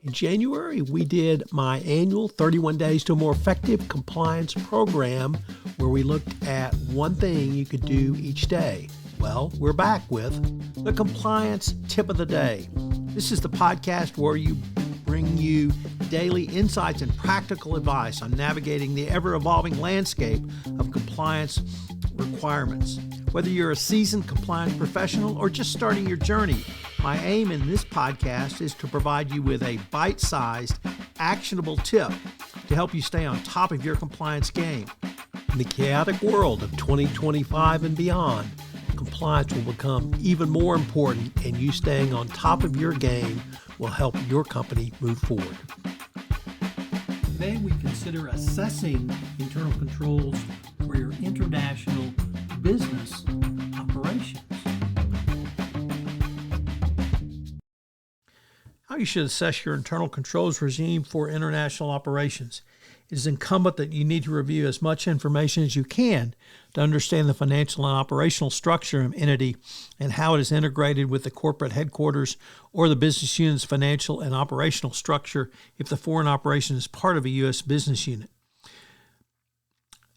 In January, we did my annual 31 Days to a More Effective Compliance program where we looked at one thing you could do each day. Well, we're back with the Compliance Tip of the Day. This is the podcast where we bring you daily insights and practical advice on navigating the ever-evolving landscape of compliance requirements. Whether you're a seasoned compliance professional or just starting your journey, my aim in this podcast is to provide you with a bite-sized, actionable tip to help you stay on top of your compliance game. In the chaotic world of 2025 and beyond, compliance will become even more important, and you staying on top of your game will help your company move forward. Today we consider assessing internal controls for your international business operations. How you should assess your internal controls regime for international operations. It is incumbent that you need to review as much information as you can to understand the financial and operational structure of an entity and how it is integrated with the corporate headquarters or the business unit's financial and operational structure if the foreign operation is part of a U.S. business unit.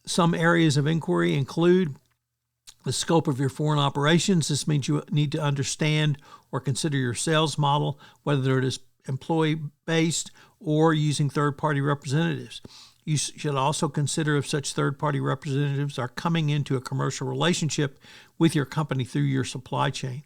Some areas of inquiry include the scope of your foreign operations. This means you need to understand or consider your sales model, whether it is employee-based or using third-party representatives. You should also consider if such third-party representatives are coming into a commercial relationship with your company through your supply chain.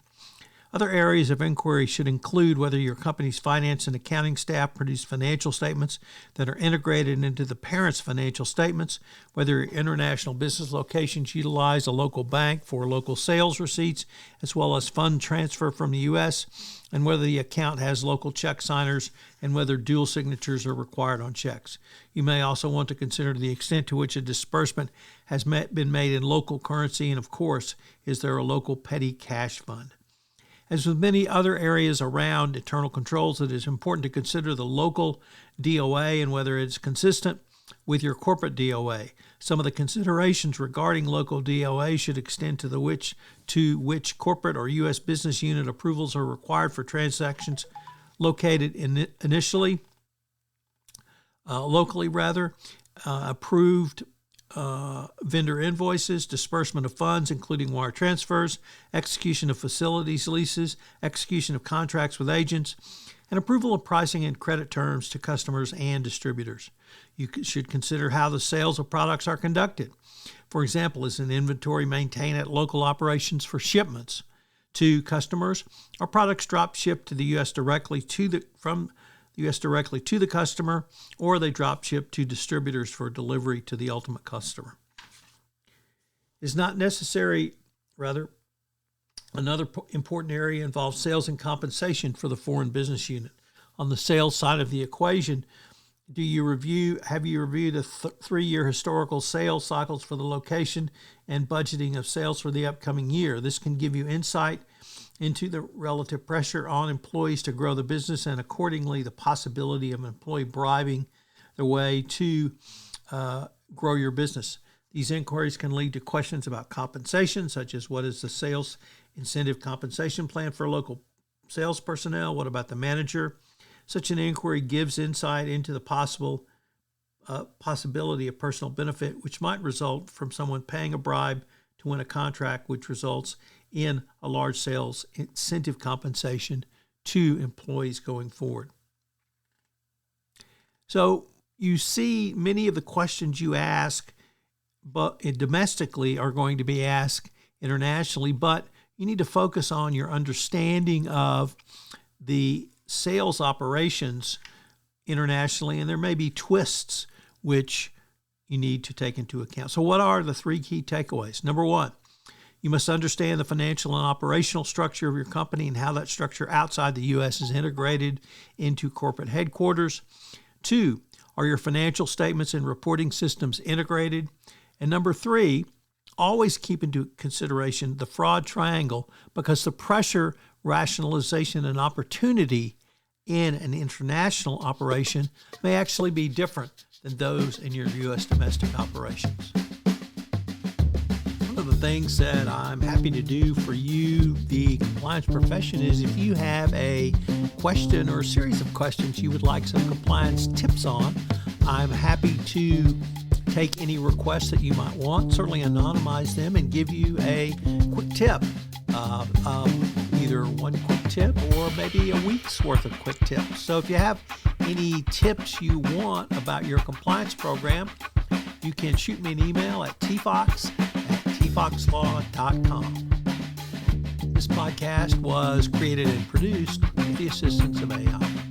Other areas of inquiry should include whether your company's finance and accounting staff produce financial statements that are integrated into the parent's financial statements, whether your international business locations utilize a local bank for local sales receipts, as well as fund transfer from the U.S., and whether the account has local check signers and whether dual signatures are required on checks. You may also want to consider the extent to which a disbursement has been made in local currency, and of course, is there a local petty cash fund? As with many other areas around internal controls, it is important to consider the local DOA and whether it's consistent with your corporate DOA. Some of the considerations regarding local DOA should extend to which corporate or U.S. business unit approvals are required for transactions located locally, approved vendor invoices, disbursement of funds, including wire transfers, execution of facilities leases, execution of contracts with agents, and approval of pricing and credit terms to customers and distributors. You should consider how the sales of products are conducted. For example, is an inventory maintained at local operations for shipments to customers, or products drop shipped to the U.S. from the U.S. directly to the customer, or they drop ship to distributors for delivery to the ultimate customer. It's not necessary, another important area involves sales and compensation for the foreign business unit. On the sales side of the equation, have you reviewed the 3-year historical sales cycles for the location and budgeting of sales for the upcoming year? This can give you insight into the relative pressure on employees to grow the business and accordingly the possibility of an employee bribing their way to grow your business. These inquiries can lead to questions about compensation, such as what is the sales incentive compensation plan for local sales personnel? What about the manager? Such an inquiry gives insight into the possibility of personal benefit, which might result from someone paying a bribe to win a contract, which results in a large sales incentive compensation to employees going forward. So you see many of the questions you ask but domestically are going to be asked internationally, but you need to focus on your understanding of the sales operations internationally, and there may be twists which you need to take into account. So what are the 3 key takeaways? Number 1, you must understand the financial and operational structure of your company and how that structure outside the U.S. is integrated into corporate headquarters. 2, are your financial statements and reporting systems integrated? And number 3, always keep into consideration the fraud triangle, because the pressure, rationalization, and opportunity in an international operation may actually be different than those in your U.S. domestic operations. One of of the things that I'm happy to do for you, the compliance profession, is if you have a question or a series of questions you would like some compliance tips on, I'm happy to take any requests that you might want, certainly anonymize them, and give you a quick tip. Either one quick tip or maybe a week's worth of quick tips. So if you have any tips you want about your compliance program, you can shoot me an email at tfox@tfoxlaw.com. This podcast was created and produced with the assistance of AI.